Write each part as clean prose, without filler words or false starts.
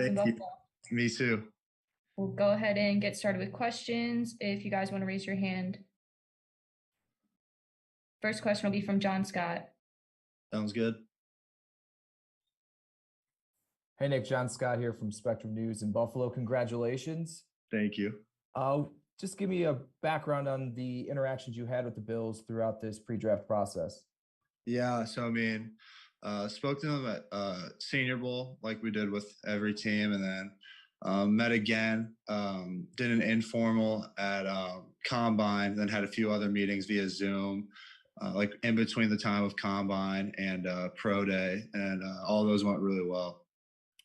in Thank you. Buffalo. Me too. We'll go ahead and get started with questions if you guys want to raise your hand. First question will be from John Scott. Sounds good. Hey, Nick, John Scott here from Spectrum News in Buffalo. Congratulations. Thank you. Just give me a background on the interactions you had with the Bills throughout this pre-draft process. Yeah, so I mean, spoke to them at Senior Bowl like we did with every team, and then met again, did an informal at Combine, then had a few other meetings via Zoom, like in between the time of Combine and Pro Day, and all those went really well.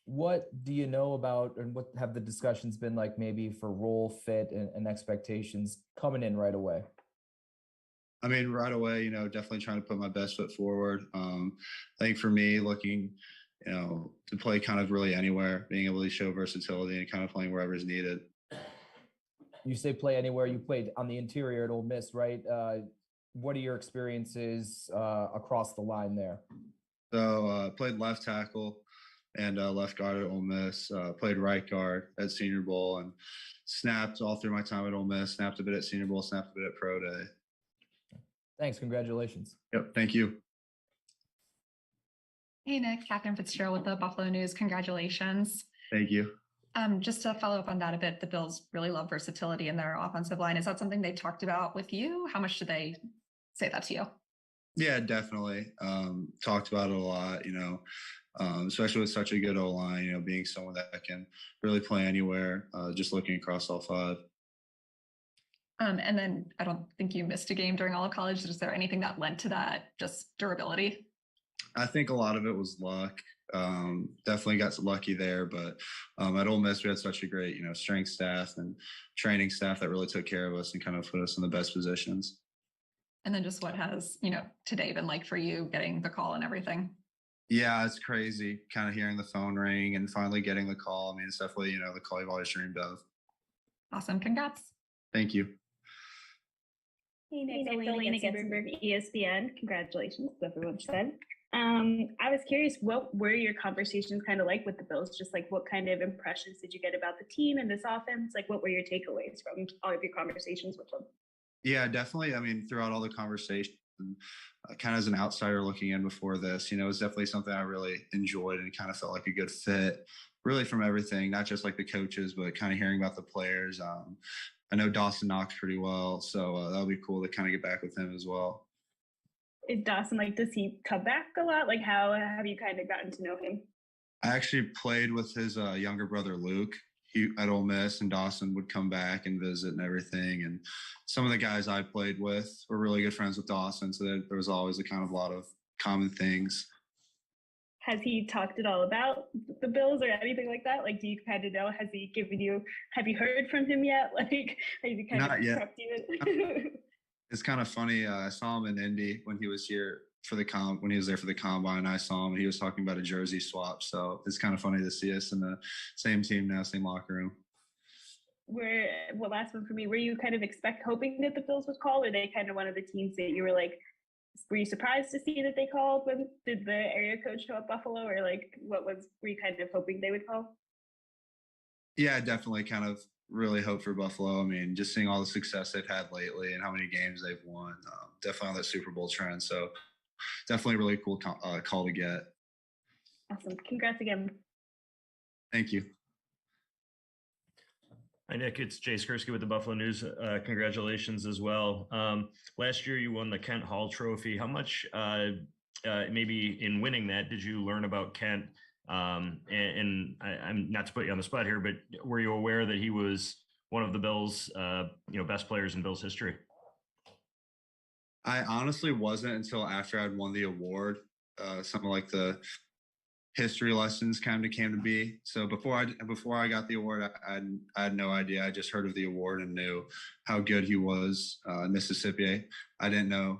What do you know about, and what have the discussions been like maybe for role fit and expectations coming in right away? I mean, right away, definitely trying to put my best foot forward. I think for me, looking, to play kind of really anywhere, being able to show versatility and kind of playing wherever is needed. You say play anywhere. You played on the interior at Ole Miss, right? What are your experiences across the line there? So played left tackle and left guard at Ole Miss, played right guard at Senior Bowl, and snapped all through my time at Ole Miss, snapped a bit at Senior Bowl, snapped a bit at Pro Day. Thanks. Congratulations. Yep. Thank you. Hey, Nick, Catherine Fitzgerald with the Buffalo News. Congratulations. Thank you. Just to follow up on that a bit, the Bills really love versatility in their offensive line. Is that something they talked about with you? How much did they say that to you? Yeah, definitely. Talked about it a lot, especially with such a good O-line, being someone that can really play anywhere, just looking across all five. And then I don't think you missed a game during all of college. Is there anything that led to that, just durability? I think a lot of it was luck. Definitely got lucky there, but at Ole Miss, we had such a great, strength staff and training staff that really took care of us and kind of put us in the best positions. And then just what has, today been like for you getting the call and everything? Yeah, it's crazy kind of hearing the phone ring and finally getting the call. I mean, it's definitely, the call you've always dreamed of. Awesome. Congrats. Thank you. Hey, Nick, Elena Getzenberg, ESPN. Congratulations, as everyone said. I was curious, what were your conversations kind of like with the Bills? Just like what kind of impressions did you get about the team and this offense? Like what were your takeaways from all of your conversations with them? Yeah, definitely. I mean, throughout all the conversations, kind of as an outsider looking in before this, it was definitely something I really enjoyed and kind of felt like a good fit, really from everything, not just like the coaches, but kind of hearing about the players. I know Dawson Knox pretty well, so that'll be cool to kind of get back with him as well. Is Dawson, does he come back a lot? Like, how have you kind of gotten to know him? I actually played with his younger brother, Luke, at Ole Miss, and Dawson would come back and visit and everything. And some of the guys I played with were really good friends with Dawson, so there was always a kind of lot of common things. Has he talked at all about the Bills or anything like that? Like, do you kind of know? Has he given you? Have you heard from him yet? Like, has he kind Not of yet. prepped you? It's kind of funny. I saw him in Indy when he was here for when he was there for the Combine. I saw him and he was talking about a jersey swap. So it's kind of funny to see us in the same team now, same locker room. Last one for me, were you kind of hoping that the Bills would call? Or they kind of one of the teams that you were like, were you surprised to see that they called? When did the area code show up Buffalo, or were you kind of hoping they would call? Yeah, definitely kind of really hope for Buffalo. I mean, just seeing all the success they've had lately and how many games they've won, definitely on that Super Bowl trend. So definitely really cool call to get. Awesome. Congrats again. Thank you. Hi, Nick. It's Jay Skursky with the Buffalo News. Congratulations as well. Last year, you won the Kent Hall Trophy. How much, maybe in winning that, did you learn about Kent? And I'm not to put you on the spot here, but were you aware that he was one of the Bills, best players in Bills history? I honestly wasn't until after I'd won the award. Something like the history lessons kind of came to be. So before I got the award, I had no idea. I just heard of the award and knew how good he was in Mississippi. I didn't know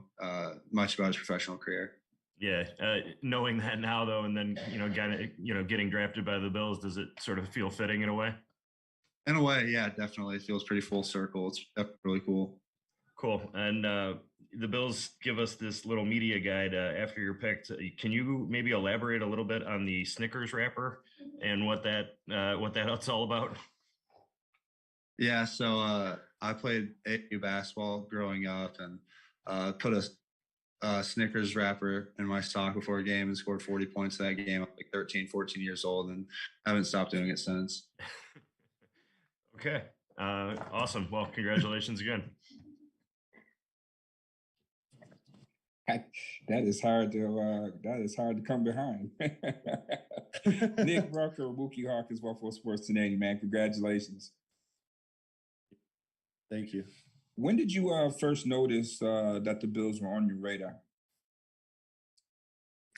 much about his professional career. Yeah, knowing that now though, and then getting drafted by the Bills, does it sort of feel fitting in a way? In a way, yeah, definitely. It feels pretty full circle. It's really cool. Cool. And the Bills give us this little media guide after you're picked. Can you maybe elaborate a little bit on the Snickers wrapper and what that's all about? Yeah, so I played AU basketball growing up and put a Snickers wrapper in my sock before a game and scored 40 points that game. I'm like 13, 14 years old and haven't stopped doing it since. Okay. Awesome. Well, congratulations again. That is hard to come behind. Nick Rucker, Wookie Hawkins, 104 Sports 1080, man. Congratulations. Thank you. When did you first notice that the Bills were on your radar?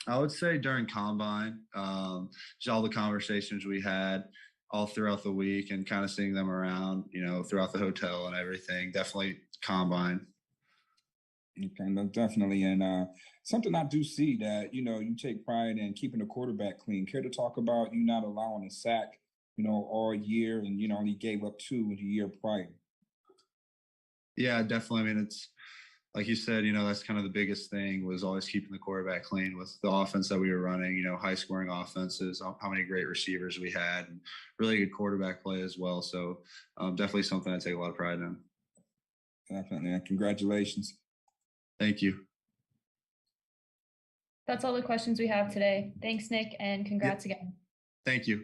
I would say during Combine, just all the conversations we had all throughout the week and kind of seeing them around, throughout the hotel and everything. Definitely Combine. Okay, no, definitely. And something I do see that, you take pride in keeping the quarterback clean. Care to talk about you not allowing a sack, all year and, only gave up 2 the year prior? Yeah, definitely. I mean, it's like you said, that's kind of the biggest thing was always keeping the quarterback clean with the offense that we were running, high scoring offenses, how many great receivers we had and really good quarterback play as well. So definitely something I take a lot of pride in. Definitely. And congratulations. Thank you. That's all the questions we have today. Thanks, Nick, and congrats again. Thank you.